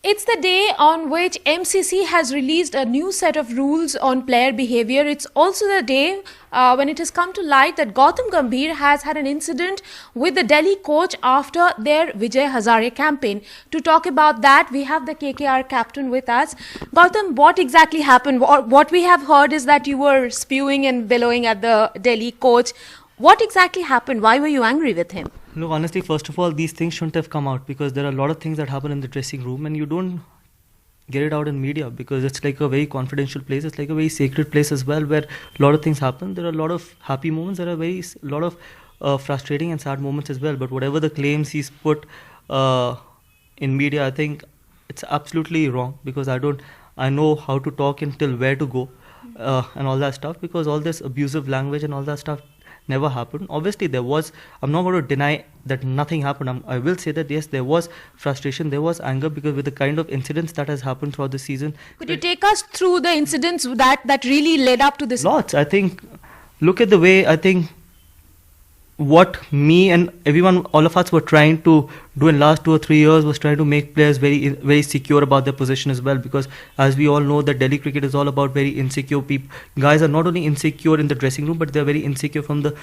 It's the day on which MCC has released a new set of rules on player behavior. It's also the day when it has come to light that Gautam Gambhir has had an incident with the Delhi coach after their Vijay Hazare campaign. To talk about that, we have the KKR captain with us. Gautam, what exactly happened? What we have heard is that you were spewing and bellowing at the Delhi coach. What exactly happened? Why were you angry with him? Look, honestly, first of all, these things shouldn't have come out because there are a lot of things that happen in the dressing room and you don't get it out in media because it's like a very confidential place. It's like a very sacred place as well where a lot of things happen. There are a lot of happy moments. There are a lot of frustrating and sad moments as well. But whatever the claims he's put in media, I think it's absolutely wrong because I know how to talk and till where to go and all that stuff because all this abusive language and all that stuff never happened. Obviously there was, I'm not going to deny that nothing happened. I will say that yes, there was frustration, there was anger because with the kind of incidents that has happened throughout the season. Could you take us through the incidents that really led up to this? Lots. I think, look at the way, I think what me and everyone, all of us were trying to do in last 2 or 3 years was trying to make players very, very secure about their position as well because as we all know that Delhi cricket is all about very insecure people. Guys are not only insecure in the dressing room but they're very insecure from the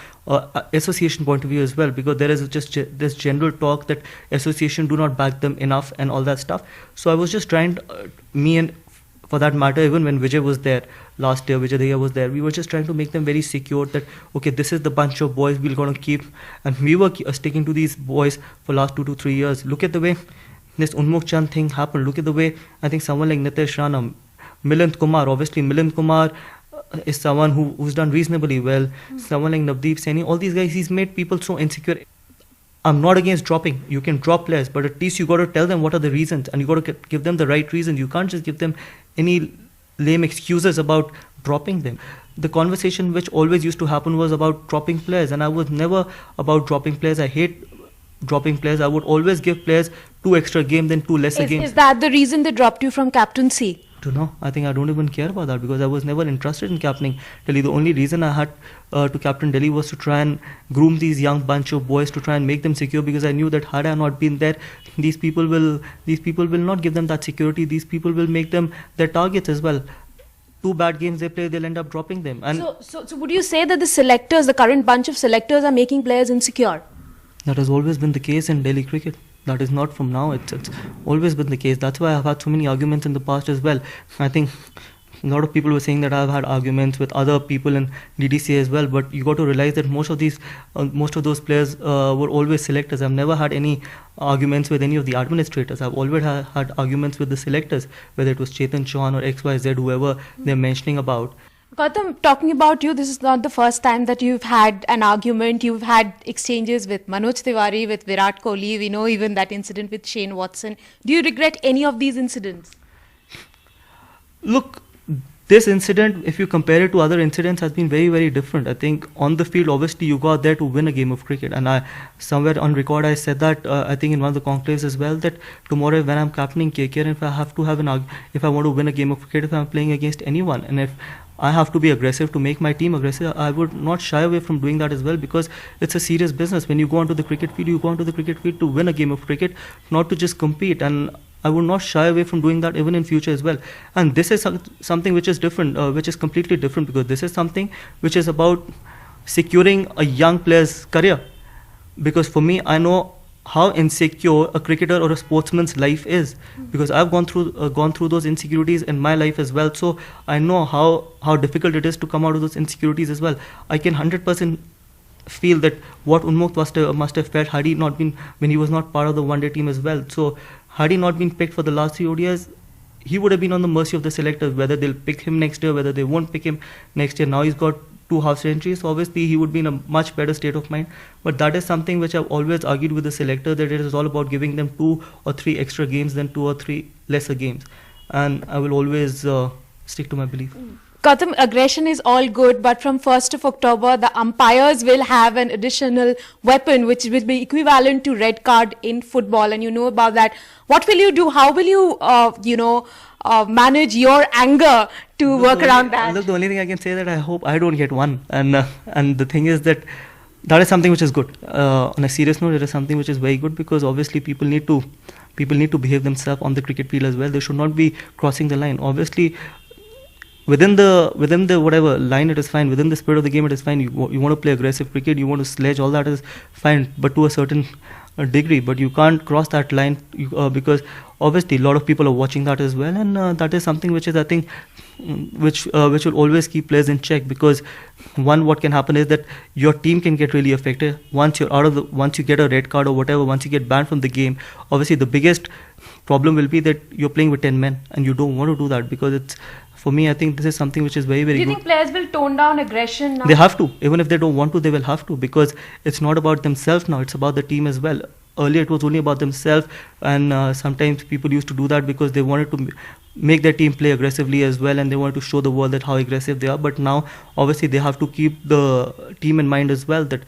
association point of view as well because there is just this general talk that association do not back them enough and all that stuff. So I was just trying, me and for that matter, even when Vijay was there last year, Vijay Daya was there, we were just trying to make them very secure that, okay, this is the bunch of boys we're going to keep. And we were sticking to these boys for last 2 to 3 years. Look at the way this Unmukh Chand thing happened. Look at the way, I think someone like Nitesh Rana, Milind Kumar, obviously Milind Kumar is someone who's done reasonably well. Someone like Navdeep Saini, all these guys, he's made people so insecure. I'm not against dropping. You can drop players, but at least you got to tell them what are the reasons and you got to give them the right reasons. You can't just give them any lame excuses about dropping them. The conversation which always used to happen was about dropping players and I was never about dropping players. I hate dropping players. I would always give players 2 extra games than 2 lesser games. Is that the reason they dropped you from captaincy? No, I think I don't even care about that because I was never interested in captaining Delhi. The only reason I had to captain Delhi was to try and groom these young bunch of boys to try and make them secure because I knew that had I not been there, these people will not give them that security. These people will make them their targets as well. 2 bad games they play, they'll end up dropping them. And so would you say that the selectors, the current bunch of selectors, are making players insecure? That has always been the case in Delhi cricket. That is not from now. It's always been the case. That's why I've had so many arguments in the past as well. I think a lot of people were saying that I've had arguments with other people in DDCA as well. But you got to realize that most of those players were always selectors. I've never had any arguments with any of the administrators. I've always had arguments with the selectors, whether it was Chetan Chauhan or XYZ, whoever they're mentioning about. Gautam, talking about you, this is not the first time that you've had an argument. You've had exchanges with Manoj Tiwari, with Virat Kohli. We know even that incident with Shane Watson. Do you regret any of these incidents? Look, this incident, if you compare it to other incidents, has been very, very different. I think on the field, obviously, you got there to win a game of cricket. And somewhere on record, I said that, I think in one of the conclaves as well, that tomorrow when I'm captaining KKR, if I have to have if I want to win a game of cricket, if I'm playing against anyone, and if I have to be aggressive to make my team aggressive, I would not shy away from doing that as well because it's a serious business. When you go onto the cricket field, you go onto the cricket field to win a game of cricket, not to just compete. And I would not shy away from doing that even in future as well. And this is something which is different, which is completely different because this is something which is about securing a young player's career. Because for me, I know how insecure a cricketer or a sportsman's life is because I've gone through those insecurities in my life as well. So I know how difficult it is to come out of those insecurities as well. I can 100% feel that what Unmukh must have felt had he not been, when he was not part of the one-day team as well. So had he not been picked for the last 3 ODIs, he would have been on the mercy of the selectors, whether they'll pick him next year, whether they won't pick him next year. Now he's got 2 half centuries, so obviously he would be in a much better state of mind. But that is something which I've always argued with the selector, that it is all about giving them 2 or 3 extra games than 2 or 3 lesser games. And I will always stick to my belief. Gautam, aggression is all good, but from 1st of October, the umpires will have an additional weapon which will be equivalent to red card in football, and you know about that. What will you do? How will you, manage your anger to work around that? Look, the only thing I can say is that I hope I don't get one. And the thing is that is something which is good. On a serious note, it is something which is very good because obviously people need to people need to behave themselves on the cricket field as well. They should not be crossing the line. Obviously, within the whatever line, it is fine. Within the spirit of the game, it is fine. You want to play aggressive cricket, you want to sledge, all that is fine, but to a certain degree. But you can't cross that line because obviously a lot of people are watching that as well, and that is something which is, I think, which will always keep players in check. Because what can happen is that your team can get really affected once you get a red card or whatever. Once you get banned from the game, obviously the biggest problem will be that you're playing with 10 men, and you don't want to do that, because it's, for me, I think this is something which is very, very Do you good. think players will tone down aggression now? They have to. Even if they don't want to, they will have to, because it's not about themselves now, it's about the team as well. Earlier it was only about themselves, and sometimes people used to do that because they wanted to make their team play aggressively as well, and they wanted to show the world that how aggressive they are. But now obviously they have to keep the team in mind as well, that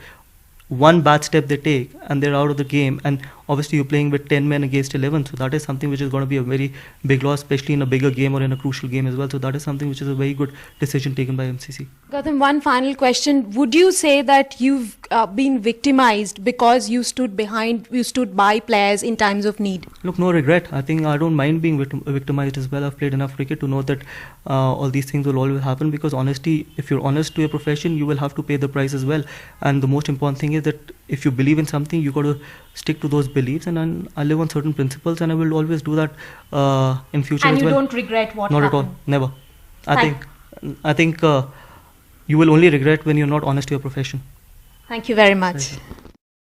one bad step they take and they're out of the game. And obviously you're playing with 10 men against 11, so that is something which is going to be a very big loss, especially in a bigger game or in a crucial game as well. So that is something which is a very good decision taken by MCC. Gautam, one final question. Would you say that you've been victimized because you stood by players in times of need? Look, no regret. I think I don't mind being victimized as well. I've played enough cricket to know that all these things will always happen, because honesty, if you're honest to your profession, you will have to pay the price as well. And the most important thing is that if you believe in something, you got to stick to those beliefs, and I live on certain principles, and I will always do that in future And as you well. don't regret what Not happened? at all. Never. I think you will only regret when you're not honest to your profession. Thank you very much. Thank you.